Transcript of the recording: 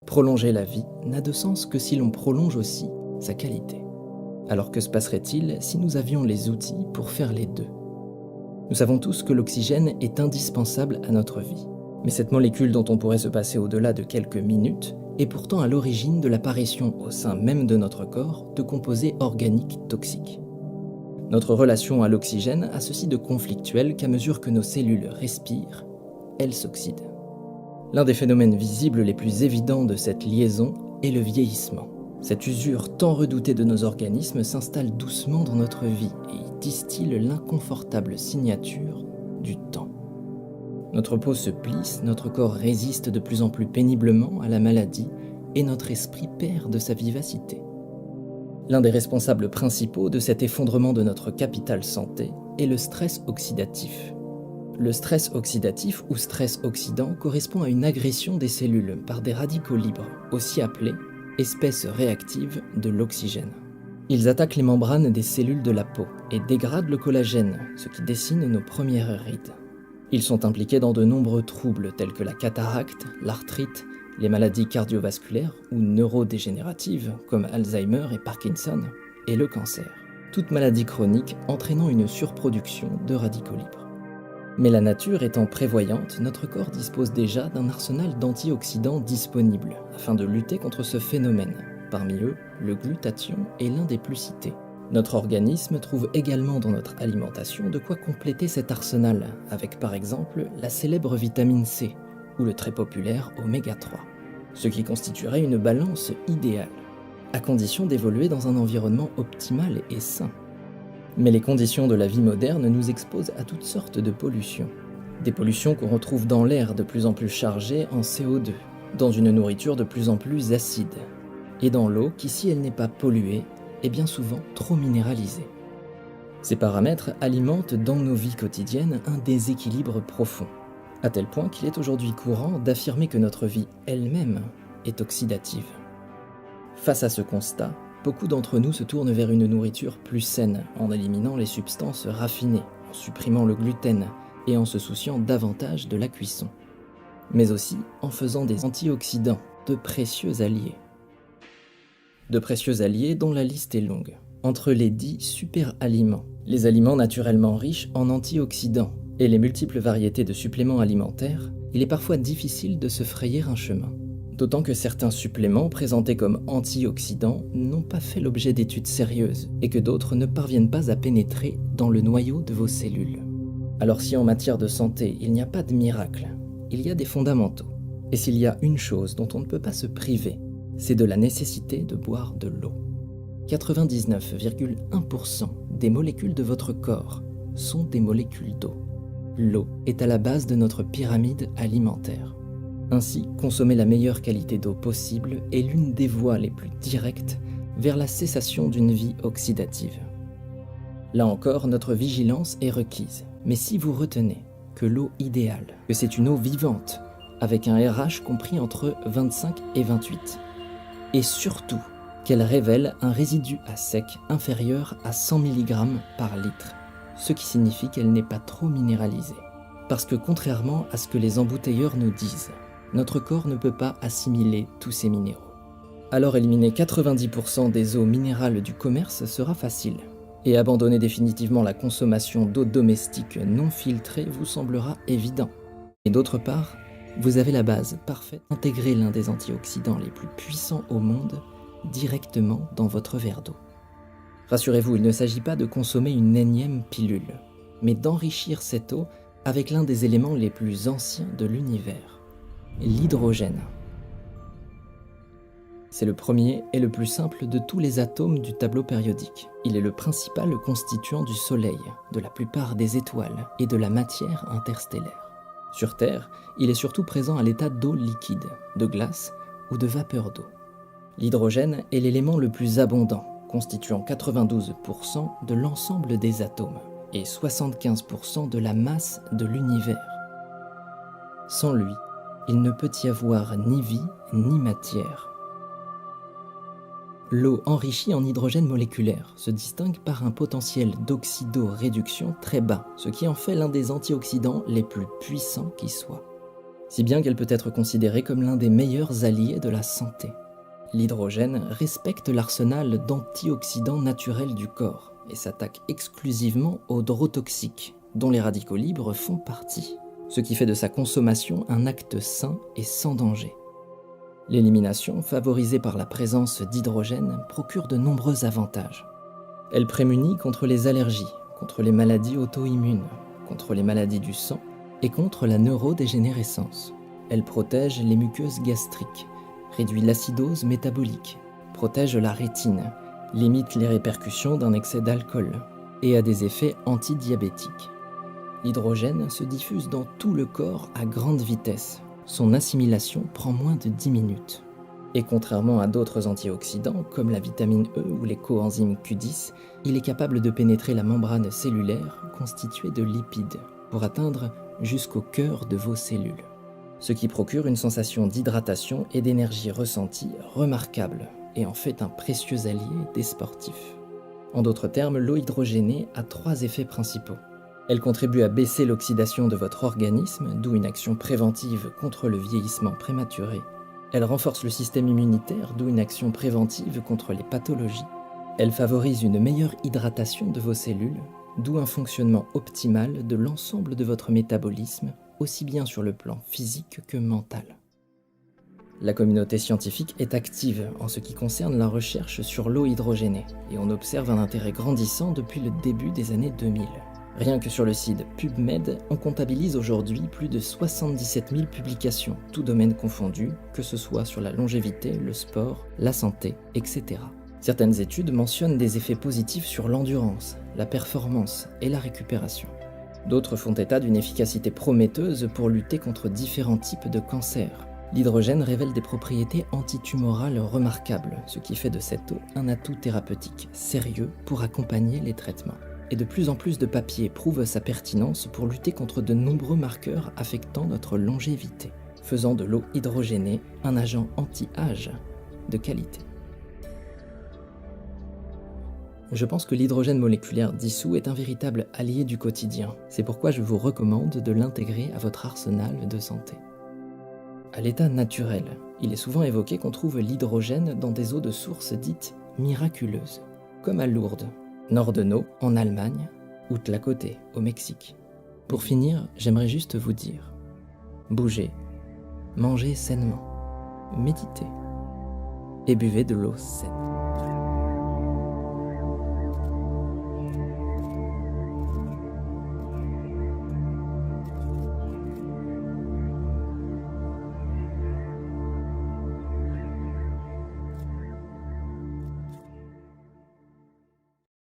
Prolonger la vie n'a de sens que si l'on prolonge aussi sa qualité. Alors que se passerait-il si nous avions les outils pour faire les deux ? Nous savons tous que l'oxygène est indispensable à notre vie. Mais cette molécule dont on pourrait se passer au-delà de quelques minutes est pourtant à l'origine de l'apparition au sein même de notre corps de composés organiques toxiques. Notre relation à l'oxygène a ceci de conflictuel qu'à mesure que nos cellules respirent, elles s'oxydent. L'un des phénomènes visibles les plus évidents de cette liaison est le vieillissement. Cette usure tant redoutée de nos organismes s'installe doucement dans notre vie et y distille l'inconfortable signature du temps. Notre peau se plisse, notre corps résiste de plus en plus péniblement à la maladie et notre esprit perd de sa vivacité. L'un des responsables principaux de cet effondrement de notre capital santé est le stress oxydatif. Le stress oxydatif ou stress oxydant correspond à une agression des cellules par des radicaux libres, aussi appelés espèces réactives de l'oxygène. Ils attaquent les membranes des cellules de la peau et dégradent le collagène, ce qui dessine nos premières rides. Ils sont impliqués dans de nombreux troubles tels que la cataracte, l'arthrite, les maladies cardiovasculaires ou neurodégénératives comme Alzheimer et Parkinson, et le cancer. Toute maladie chronique entraînant une surproduction de radicaux libres. Mais la nature étant prévoyante, notre corps dispose déjà d'un arsenal d'antioxydants disponibles afin de lutter contre ce phénomène. Parmi eux, le glutathion est l'un des plus cités. Notre organisme trouve également dans notre alimentation de quoi compléter cet arsenal, avec par exemple la célèbre vitamine C ou le très populaire oméga 3, ce qui constituerait une balance idéale, à condition d'évoluer dans un environnement optimal et sain. Mais les conditions de la vie moderne nous exposent à toutes sortes de pollutions. Des pollutions qu'on retrouve dans l'air de plus en plus chargé en CO2, dans une nourriture de plus en plus acide, et dans l'eau qui, si elle n'est pas polluée, est bien souvent trop minéralisée. Ces paramètres alimentent dans nos vies quotidiennes un déséquilibre profond, à tel point qu'il est aujourd'hui courant d'affirmer que notre vie elle-même est oxydative. Face à ce constat, beaucoup d'entre nous se tournent vers une nourriture plus saine, en éliminant les substances raffinées, en supprimant le gluten et en se souciant davantage de la cuisson. Mais aussi en faisant des antioxydants, de précieux alliés. De précieux alliés dont la liste est longue. Entre les dits super-aliments, les aliments naturellement riches en antioxydants, et les multiples variétés de suppléments alimentaires, il est parfois difficile de se frayer un chemin. D'autant que certains suppléments présentés comme antioxydants n'ont pas fait l'objet d'études sérieuses et que d'autres ne parviennent pas à pénétrer dans le noyau de vos cellules. Alors si en matière de santé il n'y a pas de miracle, il y a des fondamentaux. Et s'il y a une chose dont on ne peut pas se priver, c'est de la nécessité de boire de l'eau. 99,1% des molécules de votre corps sont des molécules d'eau. L'eau est à la base de notre pyramide alimentaire. Ainsi, consommer la meilleure qualité d'eau possible est l'une des voies les plus directes vers la cessation d'une vie oxydative. Là encore, notre vigilance est requise. Mais si vous retenez que l'eau idéale, que c'est une eau vivante, avec un RH compris entre 25 et 28, et surtout qu'elle révèle un résidu à sec inférieur à 100 mg par litre, ce qui signifie qu'elle n'est pas trop minéralisée. Parce que contrairement à ce que les embouteilleurs nous disent, notre corps ne peut pas assimiler tous ces minéraux. Alors éliminer 90% des eaux minérales du commerce sera facile, et abandonner définitivement la consommation d'eau domestique non filtrée vous semblera évident. Et d'autre part, vous avez la base parfaite, intégrer l'un des antioxydants les plus puissants au monde directement dans votre verre d'eau. Rassurez-vous, il ne s'agit pas de consommer une énième pilule, mais d'enrichir cette eau avec l'un des éléments les plus anciens de l'univers. L'hydrogène. C'est le premier et le plus simple de tous les atomes du tableau périodique. Il est le principal constituant du Soleil, de la plupart des étoiles et de la matière interstellaire. Sur Terre, il est surtout présent à l'état d'eau liquide, de glace ou de vapeur d'eau. L'hydrogène est l'élément le plus abondant, constituant 92% de l'ensemble des atomes et 75% de la masse de l'univers. Sans lui, il ne peut y avoir ni vie ni matière. L'eau enrichie en hydrogène moléculaire se distingue par un potentiel d'oxydoréduction très bas, ce qui en fait l'un des antioxydants les plus puissants qui soit. si bien qu'elle peut être considérée comme l'un des meilleurs alliés de la santé. L'hydrogène respecte l'arsenal d'antioxydants naturels du corps et s'attaque exclusivement aux drôles toxiques, dont les radicaux libres font partie, ce qui fait de sa consommation un acte sain et sans danger. L'élimination, favorisée par la présence d'hydrogène, procure de nombreux avantages. Elle prémunit contre les allergies, contre les maladies auto-immunes, contre les maladies du sang et contre la neurodégénérescence. Elle protège les muqueuses gastriques, réduit l'acidose métabolique, protège la rétine, limite les répercussions d'un excès d'alcool et a des effets antidiabétiques. L'hydrogène se diffuse dans tout le corps à grande vitesse. Son assimilation prend moins de 10 minutes. Et contrairement à d'autres antioxydants, comme la vitamine E ou les coenzymes Q10, il est capable de pénétrer la membrane cellulaire constituée de lipides pour atteindre jusqu'au cœur de vos cellules. Ce qui procure une sensation d'hydratation et d'énergie ressentie remarquable et en fait un précieux allié des sportifs. En d'autres termes, l'eau hydrogénée a 3 effets principaux. Elle contribue à baisser l'oxydation de votre organisme, d'où une action préventive contre le vieillissement prématuré. Elle renforce le système immunitaire, d'où une action préventive contre les pathologies. Elle favorise une meilleure hydratation de vos cellules, d'où un fonctionnement optimal de l'ensemble de votre métabolisme, aussi bien sur le plan physique que mental. La communauté scientifique est active en ce qui concerne la recherche sur l'eau hydrogénée, et on observe un intérêt grandissant depuis le début des années 2000. Rien que sur le site PubMed, on comptabilise aujourd'hui plus de 77 000 publications, tous domaines confondus, que ce soit sur la longévité, le sport, la santé, etc. Certaines études mentionnent des effets positifs sur l'endurance, la performance et la récupération. D'autres font état d'une efficacité prometteuse pour lutter contre différents types de cancers. L'hydrogène révèle des propriétés antitumorales remarquables, ce qui fait de cette eau un atout thérapeutique sérieux pour accompagner les traitements. Et de plus en plus de papiers prouvent sa pertinence pour lutter contre de nombreux marqueurs affectant notre longévité, faisant de l'eau hydrogénée un agent anti-âge de qualité. Je pense que l'hydrogène moléculaire dissous est un véritable allié du quotidien. C'est pourquoi je vous recommande de l'intégrer à votre arsenal de santé. À l'état naturel, il est souvent évoqué qu'on trouve l'hydrogène dans des eaux de source dites miraculeuses, comme à Lourdes, Nordeno en Allemagne ou Tlacote au Mexique. Pour finir, j'aimerais juste vous dire, bougez, mangez sainement, méditez et buvez de l'eau saine.